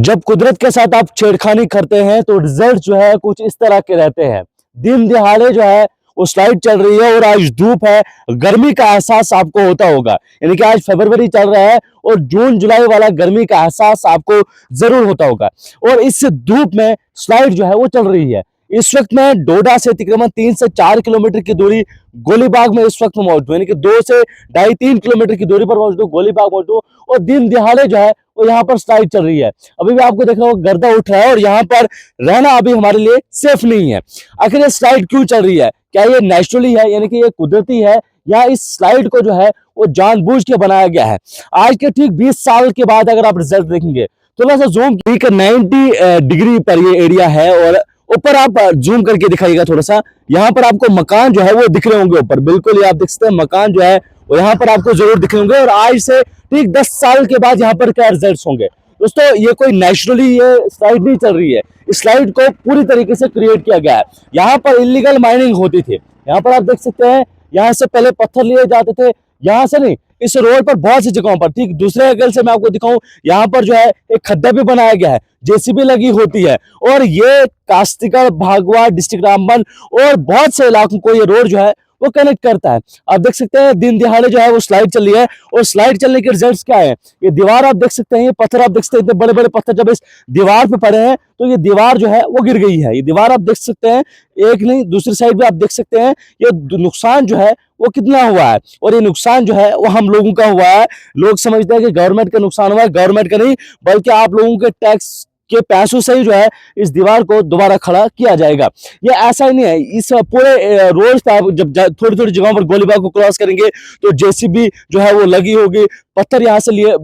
जब कुदरत के साथ आप छेड़खानी करते हैं तो रिजल्ट जो है कुछ इस तरह के रहते हैं। दिन दिहाड़े जो है वो स्लाइड चल रही है और आज धूप है, गर्मी का एहसास आपको होता होगा। यानी कि आज फरवरी चल रहा है और जून जुलाई वाला गर्मी का एहसास आपको जरूर होता होगा। और इस धूप में स्लाइड जो है वो चल रही है। इस वक्त मैं डोडा से तकरीबन 3 से 4 किलोमीटर की दूरी गोलीबाग में इस वक्त मौजूद हूँ, यानी कि 2 से 2.5-3 किलोमीटर की दूरी पर मौजूद हूँ, गोलीबाग मौजूद हूँ। और दिन दिहाड़े जो है वो यहाँ पर स्लाइड चल रही है। अभी भी आपको देख रहा होगा गर्दा उठ रहा है और यहाँ पर रहना अभी हमारे लिए सेफ नहीं है। आखिर ये स्लाइड क्यों चल रही है? क्या ये नेचुरली है, यानी कि ये कुदरती है, या इस स्लाइड को जो है वो जानबूझ के बनाया गया है? आज के ठीक 20 साल के बाद अगर आप रिजल्ट देखेंगे, थोड़ा सा जूम 90 डिग्री पर ये एरिया है और ऊपर आप जूम करके दिखाइएगा थोड़ा सा। यहाँ पर आपको मकान जो है वो दिख रहे होंगे ऊपर, बिल्कुल ये आप देख सकते हैं मकान जो है वो यहाँ पर आपको जरूर दिख रहे होंगे। और आज से ठीक 10 साल के बाद यहाँ पर क्या रिजल्ट्स होंगे दोस्तों? ये कोई नेचुरली ये स्लाइड नहीं चल रही है, इस स्लाइड को पूरी तरीके से क्रिएट किया गया है। यहाँ पर इलीगल माइनिंग होती थी। यहाँ पर आप देख सकते हैं, यहाँ से पहले पत्थर लिए जाते थे, यहाँ से नहीं, इस रोड पर बहुत सी जगहों पर। ठीक दूसरे एंगल से मैं आपको दिखाऊं, यहाँ पर जो है एक खड्डा भी बनाया गया है, जेसीबी लगी होती है। और ये कास्तिकर, भागवा, डिस्ट्रिक्ट रामबन और बहुत से इलाकों को ये रोड जो है वो कनेक्ट करता है। आप देख सकते हैं दिन दिहाड़े जो है वो स्लाइड चल रही है। और स्लाइड चलने के रिजल्ट्स क्या है? ये दीवार आप देख सकते हैं, ये पत्थर आप देख सकते हैं, इतने बड़े बड़े पत्थर जब इस दीवार पे पड़े हैं तो ये दीवार जो है वो गिर गई है। ये दीवार आप देख सकते हैं, एक नहीं दूसरी साइड भी आप देख सकते हैं। ये नुकसान जो है वो कितना हुआ है, और ये नुकसान जो है वो हम लोगों का हुआ है। लोग समझते हैं कि गवर्नमेंट का नुकसान हुआ है, गवर्नमेंट का नहीं, बल्कि आप लोगों के टैक्स के पैसों से ही जो है इस दीवार को दोबारा खड़ा किया जाएगा। ये ऐसा ही नहीं है, इस पूरे रोड पे आप जब थोड़ी थोड़ी जगहों पर गोलीबाग को क्रॉस करेंगे तो जेसीबी जो है वो लगी होगी, पत्थर यहाँ से लिए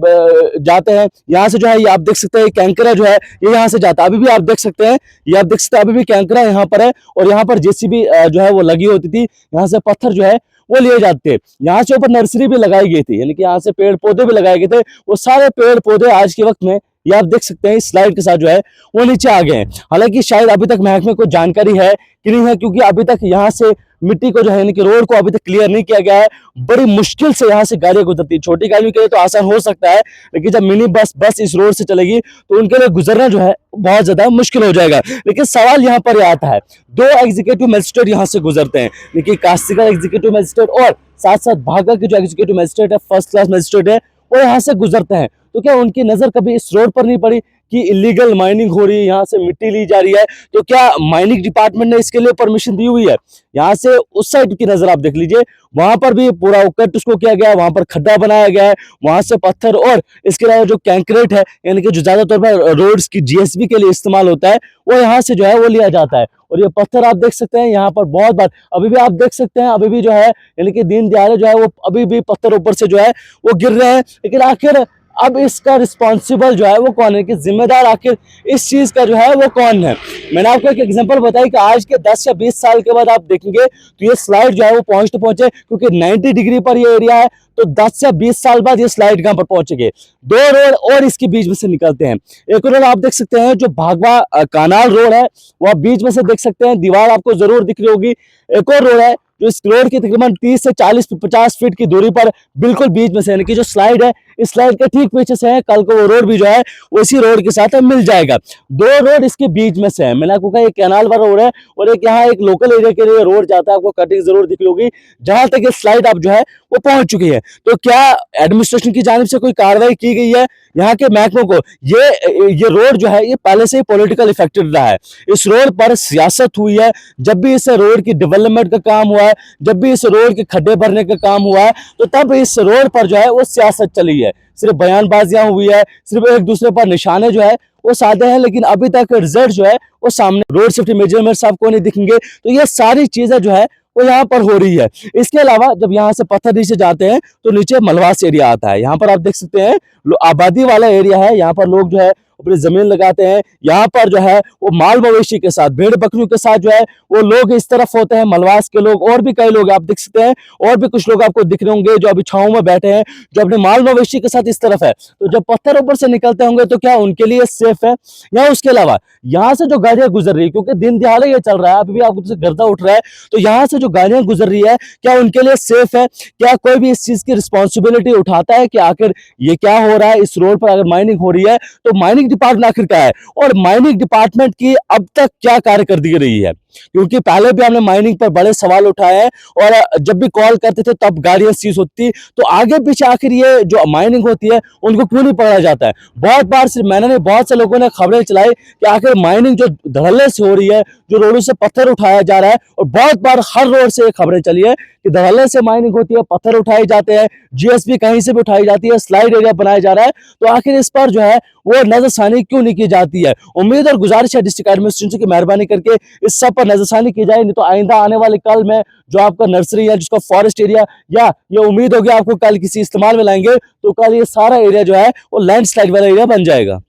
जाते हैं। यहाँ से जो है ये आप देख सकते हैं कैंकरा जो है ये यहाँ से जाता है। अभी भी आप देख सकते हैं, ये आप देख सकते हैं अभी भी कैंकरा यहाँ पर है और यहाँ पर जेसीबी जो है वो लगी होती थी। यहाँ से पत्थर जो है वो लिए जाते थे। यहाँ से ऊपर नर्सरी भी लगाई गई थी, यानी कि यहाँ से पेड़ पौधे भी लगाए गए थे। वो सारे पेड़ पौधे आज के वक्त में ये आप देख सकते हैं इस स्लाइड के साथ जो है वो नीचे आ गए हैं। हालांकि शायद अभी तक महकमे को जानकारी है कि नहीं है, क्योंकि अभी तक यहाँ से मिट्टी को जो है, यानी कि रोड को अभी तक क्लियर नहीं किया गया है। बड़ी मुश्किल से यहाँ से गाड़ियां गुजरती है। छोटी गाड़ियों के लिए तो आसान हो सकता है, लेकिन जब मिनी बस इस रोड से चलेगी तो उनके लिए गुजरना जो है बहुत ज्यादा मुश्किल हो जाएगा। लेकिन सवाल यहाँ पर आता है, 2 एग्जीक्यूटिव मजिस्ट्रेट यहाँ से गुजरते हैं, लेकिन कास्तिकर एग्जीक्यूटिव मजिस्ट्रेट और साथ साथ भागा के जो एग्जीक्यूटिव मजिस्ट्रेट है, फर्स्ट क्लास मजिस्ट्रेट है, वो यहाँ से गुजरते हैं। तो क्या उनकी नजर कभी इस रोड पर नहीं पड़ी कि इलीगल माइनिंग हो रही है, यहाँ से मिट्टी ली जा रही है? तो क्या माइनिंग डिपार्टमेंट ने इसके लिए परमिशन दी हुई है? यहाँ से उस साइड की नजर आप देख लीजिए, वहां पर भी पूरा कट उसको किया गया है, वहां पर खड्डा बनाया गया है, वहां से पत्थर और इसके अलावा जो कैंक्रीट है, यानी कि जो ज्यादातर पर रोड्स की जीएसबी के लिए इस्तेमाल होता है, वो यहाँ से जो है वो लिया जाता है। और ये पत्थर आप देख सकते हैं यहाँ पर बहुत बार, अभी भी आप देख सकते हैं, अभी भी जो है यानी कि दिन दिहाड़े जो है वो अभी भी पत्थर ऊपर से जो है वो गिर रहे हैं। लेकिन आखिर अब इसका रिस्पॉन्सिबल जो है वो कौन है, कि जिम्मेदार आखिर इस चीज का जो है वो कौन है? मैंने आपको एक एग्जांपल बताई कि आज के 10 या 20 साल के बाद आप देखेंगे तो ये स्लाइड जो है वो पहुंचे, क्योंकि 90 डिग्री पर ये एरिया है, तो 10 या 20 साल बाद ये स्लाइड कहां पर पहुंचेंगे? 2 रोड और इसके बीच में से निकलते हैं। एक रोड आप देख सकते हैं जो भागवा कानाल रोड है, वो आप बीच में से देख सकते हैं, दीवार आपको जरूर दिख रही होगी। एक और रोड है जो इस रोड की तकरीबन 30 से 40-50 फीट की दूरी पर बिल्कुल बीच में से, यानी कि जो स्लाइड है इस स्लाइड के ठीक पीछे से है। कल को वो रोड भी जो है उसी रोड के साथ मिल जाएगा। 2 रोड इसके बीच में से है। मैंने आपको कहा एक कैनाल वाला रोड है और एक यहाँ एक लोकल एरिया के लिए रोड जाता है, आपको कटिंग जरूर दिख रही होगी, जहां तक ये स्लाइड अब जो है वो पहुंच चुकी है। तो क्या एडमिनिस्ट्रेशन की जानिब से कोई कार्रवाई की गई है यहाँ के महकमों को? ये रोड जो है ये पहले से ही पॉलिटिकल इफेक्टेड रहा है। इस रोड पर सियासत हुई है। जब भी इस रोड की डेवलपमेंट का काम हुआ है, जब भी इस रोड के खड्डे भरने का काम हुआ है, तो तब इस रोड पर जो है वो सियासत चली है। सिर्फ बयानबाजियां हुई है, सिर्फ एक दूसरे पर निशाने जो है वो साधे हैं, लेकिन अभी तक रिजल्ट जो है वो सामने रोड सेफ्टी मेजरमेंट्स आपको नहीं दिखेंगे। तो ये सारी चीजें जो है वो यहाँ पर हो रही है। इसके अलावा जब यहाँ से पत्थर नीचे जाते हैं तो नीचे मलवास एरिया आता है। यहाँ पर आप देख सकते हैं आबादी वाला एरिया है, यहाँ पर लोग जो है अपनी जमीन लगाते हैं। यहाँ पर जो है वो माल मवेशी के साथ, भेड़ बकरियों के साथ जो है वो लोग इस तरफ होते हैं, मलवास के लोग, और भी कई लोग आप देख सकते हैं, और भी कुछ लोग आपको दिख रहे होंगे जो अभी छांव में बैठे हैं, जो अपने माल मवेशी के साथ इस तरफ है। तो जब पत्थर ऊपर से निकलते होंगे तो क्या उनके लिए सेफ है? या उसके अलावा यहाँ से जो गाड़ियां गुजर रही है, क्योंकि दिन दिहाड़े ये चल रहा है, अभी भी आपको गर्दा उठ रहा है, तो यहाँ से जो गाड़ियां गुजर रही है क्या उनके लिए सेफ है? क्या कोई भी इस चीज की रिस्पॉन्सिबिलिटी उठाता है कि आखिर ये क्या हो रहा है? इस रोड पर अगर माइनिंग हो रही है तो माइनिंग माइनिंग डिपार्टमेंट आखिर क्या है और माइनिंग डिपार्टमेंट की अब तक क्या कार्य कर दी रही है, क्योंकि पहले भी हमने माइनिंग पर बड़े सवाल उठाए हैं और जब भी कॉल करते थे तब गाड़ियां सीज होती, तो आगे पीछे आखिर ये जो माइनिंग होती है उनको क्यों नहीं पकड़ा जाता है। बहुत बार सिर्फ मैंने नहीं, बहुत से लोगों ने खबरें चलाई कि आखिर माइनिंग जो धड़ल्ले से हो रही है, जो रोडों से पत्थर उठाया जा रहा है, और बहुत बार हर रोड से ये खबरें चली है कि धड़ल्ले से माइनिंग होती है, पत्थर उठाए जाते हैं, जीएसपी कहीं से भी उठाई जाती है, स्लाइड एरिया बनाया जा रहा है, तो आखिर इस पर जो है वो नजरसानी क्यों नहीं की जाती है। उम्मीद और गुजारिश है डिस्ट्रिक्ट एडमिनिस्ट्रेशन की मेहरबानी करके इस सब पर नजरसानी की जाए, नहीं तो आइंदा आने वाले कल में जो आपका नर्सरी है, जिसका फॉरेस्ट एरिया, या ये उम्मीद होगी आपको कल किसी इस्तेमाल में लाएंगे तो कल ये सारा एरिया जो है वो लैंडस्लाइड वाला एरिया बन जाएगा।